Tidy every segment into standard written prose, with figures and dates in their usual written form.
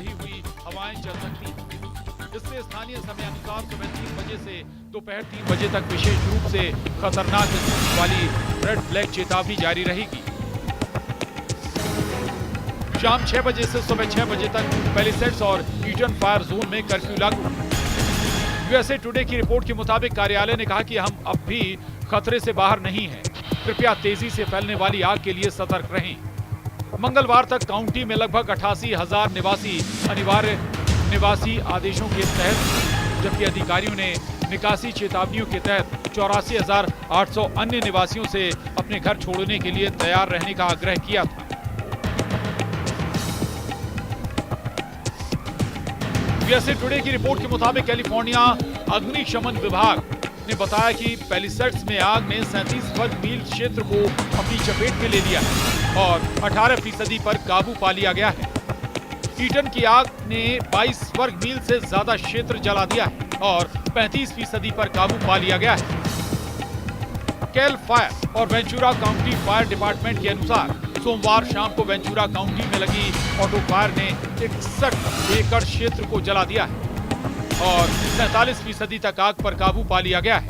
बढ़ी हुई हवाएं चल सकती हैं। इससे स्थानीय समय अनुसार सुबह 3 बजे से दोपहर 3 बजे तक विशेष रूप से खतरनाक स्थिति वाली रेड फ्लैग चेतावनी जारी रहेगी। शाम 6 बजे से सुबह 6 बजे तक पैलिसेड्स और ईटन फायर जोन में कर्फ्यू लागू। यूएसए टुडे की रिपोर्ट के मुताबिक कार्यालय ने कहा कि हम अब भी खतरे से बाहर नहीं हैं। कृपया तेजी से फैलने वाली आग के लिए सतर्क रहें। मंगलवार तक काउंटी में लगभग 88,000 निवासी अनिवार्य निवासी आदेशों के तहत, जबकि अधिकारियों ने निकासी चेतावनियों के तहत 84,800 अन्य निवासियों से अपने घर छोड़ने के लिए तैयार रहने का आग्रह किया था। यूएसए टुडे की रिपोर्ट के मुताबिक कैलिफोर्निया अग्निशमन विभाग ने बताया कि पैलिसेड्स में आग ने 37 वर्ग मील क्षेत्र को अपनी चपेट में ले लिया और 18% पर काबू पा लिया गया है। ईटन की आग ने 22 वर्ग मील से ज्यादा क्षेत्र जला दिया है और 35% पर काबू पा लिया गया है। कैल फायर और वेंचुरा काउंटी फायर डिपार्टमेंट के अनुसार सोमवार शाम को वेंचुरा काउंटी में लगी ऑटो फायर ने 61 एकड़ क्षेत्र को जला दिया है और 47% तक आग पर काबू पा लिया गया है।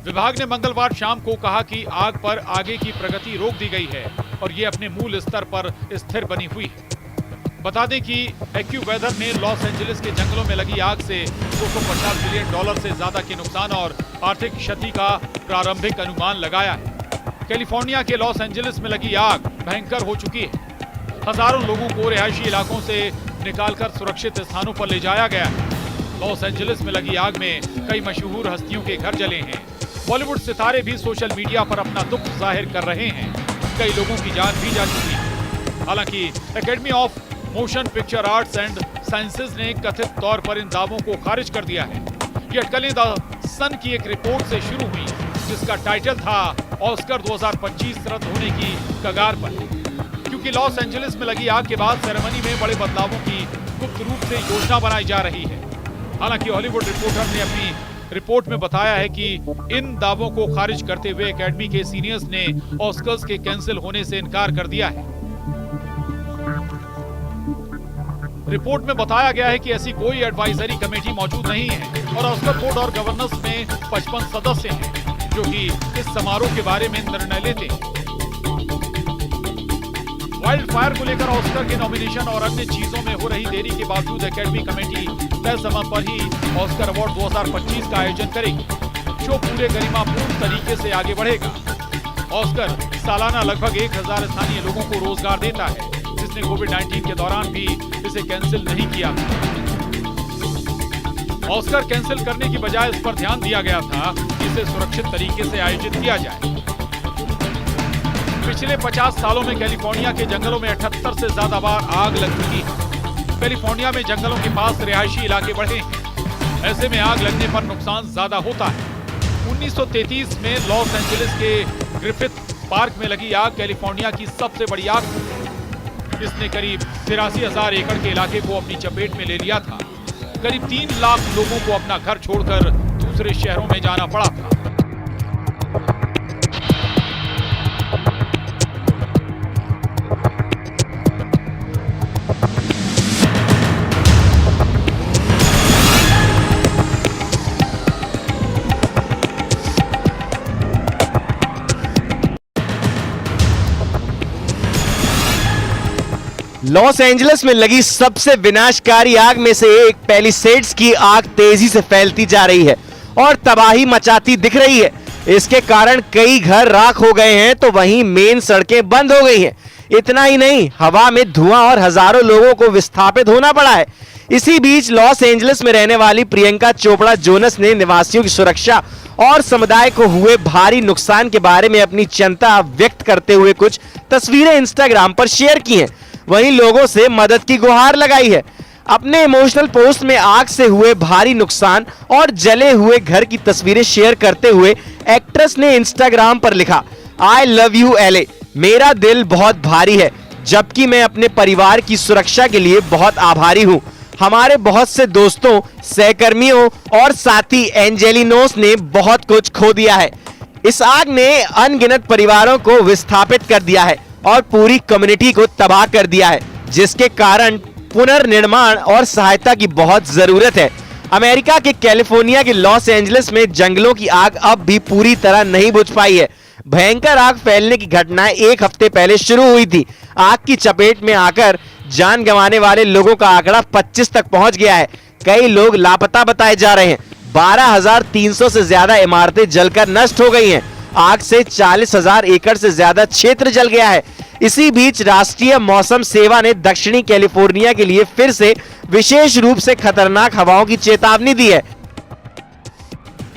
विभाग ने मंगलवार शाम को कहा कि आग पर आगे की प्रगति रोक दी गई है और ये अपने मूल स्तर पर स्थिर बनी हुई है। बता दें कि एक्यूवेदर ने लॉस एंजलिस के जंगलों में लगी आग से $250 बिलियन से ज्यादा के नुकसान और आर्थिक क्षति का प्रारंभिक अनुमान लगाया है। कैलिफोर्निया के लॉस एंजलिस में लगी आग भयंकर हो चुकी है। हजारों लोगों को रिहायशी इलाकों से निकालकर सुरक्षित स्थानों पर ले जाया गया है। लॉस एंजलिस में लगी आग में कई मशहूर हस्तियों के घर जले हैं। बॉलीवुड सितारे भी सोशल मीडिया पर अपना दुख जाहिर कर रहे हैं। कई लोगों की जान भी जा चुकी है। हालांकि academy of motion picture arts and sciences ने कथित तौर पर इन दावों को खारिज कर दिया है। ये अटकलें द सन की एक रिपोर्ट से शुरू हुई जिसका टाइटल था ऑस्कर 2025 रद्द होने की कगार पर, क्योंकि लॉस एंजलिस में लगी आग के बाद सेरेमनी में बड़े बदलावों की गुप्त रूप से योजना बनाई जा रही है। हालांकि हॉलीवुड रिपोर्टर ने अपनी रिपोर्ट में बताया है कि इन दावों को खारिज करते हुए एकेडमी के सीनियर्स ने ऑस्कर्स के कैंसिल होने से इनकार कर दिया है। रिपोर्ट में बताया गया है कि ऐसी कोई एडवाइजरी कमेटी मौजूद नहीं है और ऑस्कर बोर्ड और गवर्नेंस में 55 सदस्य हैं जो कि इस समारोह के बारे में निर्णय लेते हैं। वाइल्ड फायर को लेकर ऑस्कर के नॉमिनेशन और अन्य चीजों में हो रही देरी के बावजूद एकेडमी कमेटी तय समय पर ही ऑस्कर अवार्ड 2025 का आयोजन करेगी। शो पूरे गरिमापूर्ण तरीके से आगे बढ़ेगा। ऑस्कर सालाना लगभग 1000 स्थानीय लोगों को रोजगार देता है, जिसने कोविड-19 के दौरान भी इसे कैंसिल नहीं किया था। ऑस्कर कैंसिल करने की बजाय इस पर ध्यान दिया गया था कि इसे सुरक्षित तरीके से आयोजित किया जाए। पिछले 50 सालों में कैलिफोर्निया के जंगलों में 78 से ज्यादा बार आग लग चुकी है। कैलिफोर्निया में जंगलों के पास रिहायशी इलाके बढ़े हैं। ऐसे में आग लगने पर नुकसान ज्यादा होता है। 1933 में लॉस एंजलिस के ग्रिफिथ पार्क में लगी आग कैलिफोर्निया की सबसे बड़ी आग थी। इसने करीब 83,000 एकड़ के इलाके को अपनी चपेट में ले लिया था। करीब 3 लाख लोगों को अपना घर छोड़कर दूसरे शहरों में जाना पड़ा था। लॉस एंजलिस में लगी सबसे विनाशकारी आग में से एक पैलिसेड्स की आग तेजी से फैलती जा रही है और तबाही मचाती दिख रही है। इसके कारण कई घर राख हो गए हैं तो वहीं मेन सड़कें बंद हो गई हैं। इतना ही नहीं, हवा में धुआं और हजारों लोगों को विस्थापित होना पड़ा है। इसी बीच लॉस एंजलिस में रहने वाली प्रियंका चोपड़ा जोनस ने निवासियों की सुरक्षा और समुदाय को हुए भारी नुकसान के बारे में अपनी चिंता व्यक्त करते हुए कुछ तस्वीरें इंस्टाग्राम पर शेयर की हैं। वहीं लोगों से मदद की गुहार लगाई है। अपने इमोशनल पोस्ट में आग से हुए भारी नुकसान और जले हुए घर की तस्वीरें शेयर करते हुए एक्ट्रेस ने इंस्टाग्राम पर लिखा, आई लव यू LA, मेरा दिल बहुत भारी है, जबकि मैं अपने परिवार की सुरक्षा के लिए बहुत आभारी हूँ। हमारे बहुत से दोस्तों, सहकर्मियों और साथी एंजेलिनोस ने बहुत कुछ खो दिया है। इस आग ने अनगिनत परिवारों को विस्थापित कर दिया है और पूरी कम्युनिटी को तबाह कर दिया है, जिसके कारण पुनर्निर्माण और सहायता की बहुत जरूरत है। अमेरिका के कैलिफोर्निया के लॉस एंजलिस में जंगलों की आग अब भी पूरी तरह नहीं बुझ पाई है। भयंकर आग फैलने की घटनाएं एक हफ्ते पहले शुरू हुई थी। आग की चपेट में आकर जान गंवाने वाले लोगों का आंकड़ा 25 तक पहुंच गया है। कई लोग लापता बताए जा रहे हैं। 12,300 से ज्यादा इमारतें जलकर नष्ट हो गई हैं। आग से 40,000 एकड़ से ज्यादा क्षेत्र जल गया है। इसी बीच राष्ट्रीय मौसम सेवा ने दक्षिणी कैलिफोर्निया के लिए फिर से विशेष रूप से खतरनाक हवाओं की चेतावनी दी है।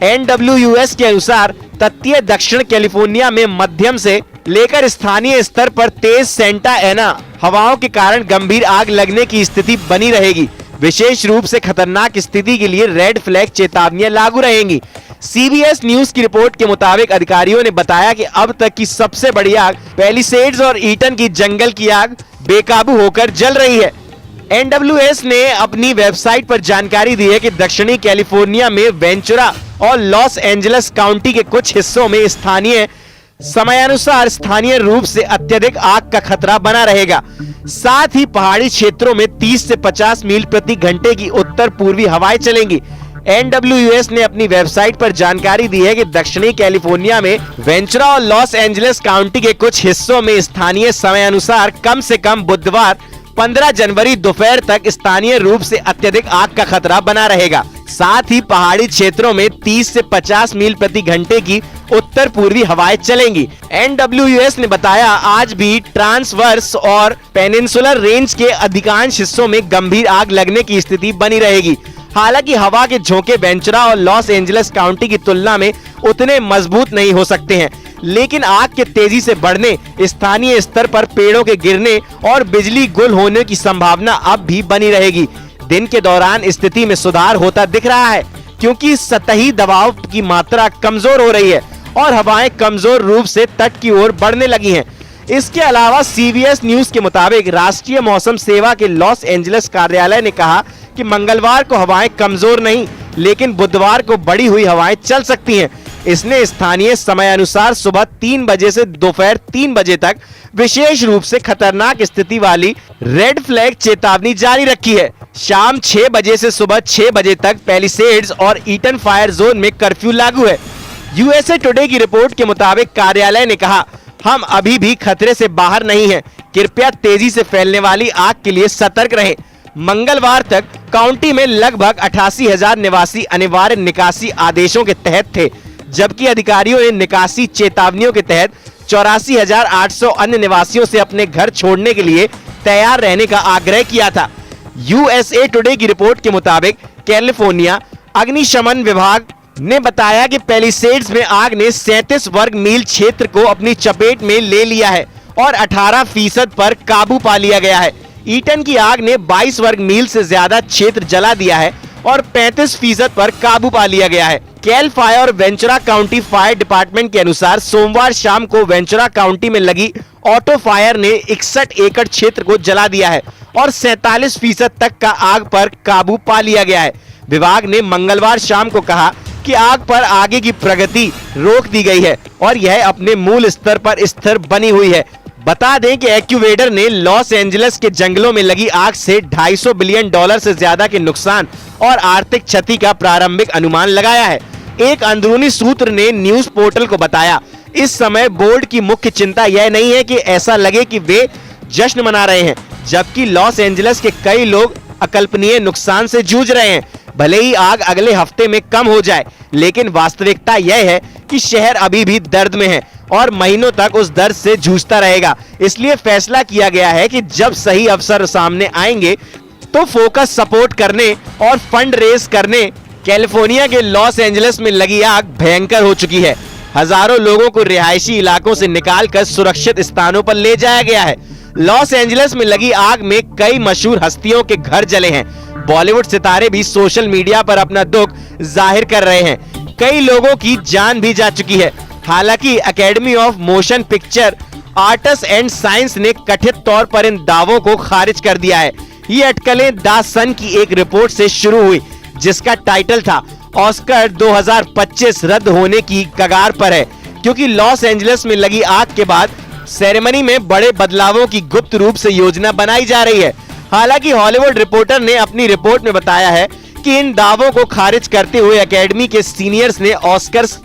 NWS के अनुसार तटीय दक्षिण कैलिफोर्निया में मध्यम से लेकर स्थानीय स्तर पर तेज सेंटा एना हवाओं के कारण गंभीर आग लगने की स्थिति बनी रहेगी। विशेष रूप से खतरनाक स्थिति के लिए रेड फ्लैग चेतावनियां लागू रहेंगी। CBS न्यूज की रिपोर्ट के मुताबिक अधिकारियों ने बताया कि अब तक की सबसे बड़ी आग पैलिसेड्स और ईटन की जंगल की आग बेकाबू होकर जल रही है। NWS ने अपनी वेबसाइट पर जानकारी दी है कि दक्षिणी कैलिफोर्निया में वेंचुरा और लॉस एंजलिस काउंटी के कुछ हिस्सों में समयानुसार स्थानीय रूप से अत्यधिक आग का खतरा बना रहेगा। साथ ही पहाड़ी क्षेत्रों में 30 से 50 मील प्रति घंटे की उत्तर पूर्वी हवाएं चलेंगी। NWS ने अपनी वेबसाइट पर जानकारी दी है कि दक्षिणी कैलिफोर्निया में वेंचुरा और लॉस एंजलिस काउंटी के कुछ हिस्सों में स्थानीय समयानुसार कम से कम बुधवार 15 जनवरी दोपहर तक स्थानीय रूप से अत्यधिक आग का खतरा बना रहेगा। साथ ही पहाड़ी क्षेत्रों में 30 से 50 मील प्रति घंटे की उत्तर पूर्वी हवाएं चलेंगी। NWS ने बताया आज भी ट्रांसवर्स और पेनिनसुलर रेंज के अधिकांश हिस्सों में गंभीर आग लगने की स्थिति बनी रहेगी। हालांकि हवा के झोंके वेंचुरा और लॉस एंजलिस काउंटी की तुलना में उतने मजबूत नहीं हो सकते हैं, लेकिन आग के तेजी से बढ़ने, स्थानीय स्तर पर पेड़ों के गिरने और बिजली गुल होने की संभावना अब भी बनी रहेगी। दिन के दौरान स्थिति में सुधार होता दिख रहा है क्योंकि सतही दबाव की मात्रा कमजोर हो रही है और हवाएं कमजोर रूप से तट की ओर बढ़ने लगी हैं। इसके अलावा CBS न्यूज के मुताबिक राष्ट्रीय मौसम सेवा के लॉस एंजलिस कार्यालय ने कहा कि मंगलवार को हवाएं कमजोर नहीं, लेकिन बुधवार को बढ़ी हुई हवाएं चल सकती हैं। इसने स्थानीय समय अनुसार सुबह 3 बजे से दोपहर 3 बजे तक विशेष रूप से खतरनाक स्थिति वाली रेड फ्लैग चेतावनी जारी रखी है। शाम 6 बजे से सुबह 6 बजे तक पैलिसेड्स और ईटन फायर जोन में कर्फ्यू लागू है। USA टुडे की रिपोर्ट के मुताबिक कार्यालय ने कहा, हम अभी भी खतरे से बाहर नहीं हैं। कृपया तेजी से फैलने वाली आग के लिए सतर्क रहें। मंगलवार तक काउंटी में लगभग 88,000 निवासी अनिवार्य निकासी आदेशों के तहत थे, जबकि अधिकारियों ने निकासी चेतावनियों के तहत 84,800 अन्य निवासियों से अपने घर छोड़ने के लिए तैयार रहने का आग्रह किया था। USA टुडे की रिपोर्ट के मुताबिक कैलिफोर्निया अग्निशमन विभाग ने बताया कि पैलिसेड्स में आग ने 37 वर्ग मील क्षेत्र को अपनी चपेट में ले लिया है और 18% पर काबू पा लिया गया है। ईटन की आग ने 22 वर्ग मील से ज्यादा क्षेत्र जला दिया है और 35% पर काबू पा लिया गया है। कैल फायर और वेंचुरा काउंटी फायर डिपार्टमेंट के अनुसार सोमवार शाम को वेंचुरा काउंटी में लगी ऑटो फायर ने 61 एकड़ क्षेत्र को जला दिया है और 47% तक का आग पर काबू पा लिया गया है। विभाग ने मंगलवार शाम को कहा कि आग पर आगे की प्रगति रोक दी गई है और यह अपने मूल स्तर पर स्थिर बनी हुई है। बता दें कि एक्यूवेडर ने लॉस एंजलिस के जंगलों में लगी आग से $250 बिलियन से ज्यादा के नुकसान और आर्थिक क्षति का प्रारंभिक अनुमान लगाया है। एक अंदरूनी सूत्र ने न्यूज पोर्टल को बताया, इस समय बोर्ड की मुख्य चिंता यह नहीं है कि ऐसा लगे कि वे जश्न मना रहे हैं, जबकि लॉस एंजलिस के कई लोग अकल्पनीय नुकसान से जूझ रहे हैं। भले ही आग अगले हफ्ते में कम हो जाए, लेकिन वास्तविकता यह है कि शहर अभी भी दर्द में है और महीनों तक उस दर्द से जूझता रहेगा। इसलिए फैसला किया गया है कि जब सही अवसर सामने आएंगे तो फोकस सपोर्ट करने और फंड रेज करने। कैलिफोर्निया के लॉस एंजलिस में लगी आग भयंकर हो चुकी है। हजारों लोगों को रिहायशी इलाकों से निकालकर सुरक्षित स्थानों पर ले जाया गया है। लॉस एंजलिस में लगी आग में कई मशहूर हस्तियों के घर जले हैं। बॉलीवुड सितारे भी सोशल मीडिया पर अपना दुख जाहिर कर रहे हैं। कई लोगों की जान भी जा चुकी है। हालांकि academy of motion picture arts and science ने कथित तौर पर इन दावों को खारिज कर दिया है। ये अटकलें द सन की एक रिपोर्ट से शुरू हुई, जिसका टाइटल था ऑस्कर 2025 रद्द होने की कगार पर है, क्योंकि लॉस एंजलिस में लगी आग के बाद सेरेमनी में बड़े बदलावों की गुप्त रूप से योजना बनाई जा रही है। हालांकि हॉलीवुड रिपोर्टर ने अपनी रिपोर्ट में बताया है कि इन दावों को खारिज करते हुए एकेडमी के सीनियर्स ने ऑस्कर्स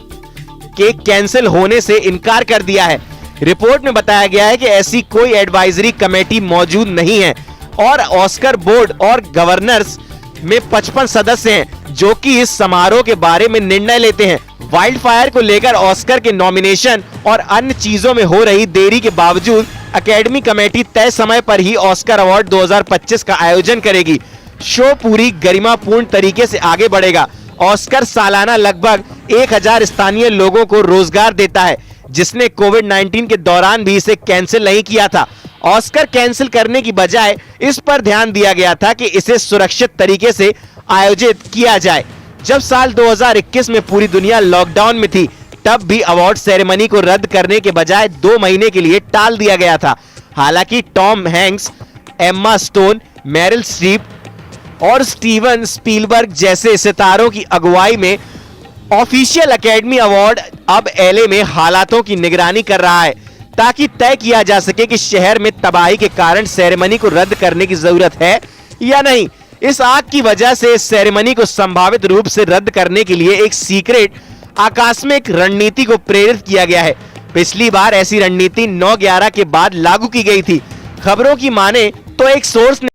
के कैंसिल होने से इनकार कर दिया है। रिपोर्ट में बताया गया है कि ऐसी कोई एडवाइजरी कमेटी मौजूद नहीं है और ऑस्कर बोर्ड और गवर्नर्स में 55 सदस्य हैं जो कि इस समारोह के बारे में निर्णय लेते हैं। वाइल्ड फायर को लेकर ऑस्कर के नॉमिनेशन और अन्य चीजों में हो रही देरी के बावजूद एकेडमी कमेटी तय समय पर ही ऑस्कर अवार्ड 2025 का आयोजन करेगी। शो पूरी गरिमापूर्ण तरीके से आगे बढ़ेगा। ऑस्कर सालाना लगभग 1000 स्थानीय लोगों को रोजगार देता है, जिसने कोविड-19 के दौरान भी इसे कैंसिल नहीं किया था। ऑस्कर कैंसिल करने की बजाय इस पर ध्यान दिया गया था कि इसे सुरक्षित तरीके से आयोजित किया जाए। जब साल 2021 में पूरी दुनिया लॉकडाउन में थी, तब भी अवार्ड सेरेमनी को रद्द करने के बजाय 2 महीने के लिए टाल दिया गया था। हालांकि Tom Hanks, Emma stone, Meryl Streep और स्टीवन स्पीलबर्ग जैसे सितारों की अगुवाई में ऑफिशियल एकेडमी अवार्ड अब एलए में हालातों की निगरानी कर रहा है ताकि तय किया जा सके कि शहर में तबाही के कारण सेरेमनी को रद्द करने की जरूरत है या नहीं। इस आग की वजह से इस सेरेमनी को संभावित रूप से रद्द करने के लिए एक सीक्रेट आकस्मिक रणनीति को प्रेरित किया गया है। पिछली बार ऐसी रणनीति 9/11 के बाद लागू की गई थी। खबरों की माने तो एक सोर्स ने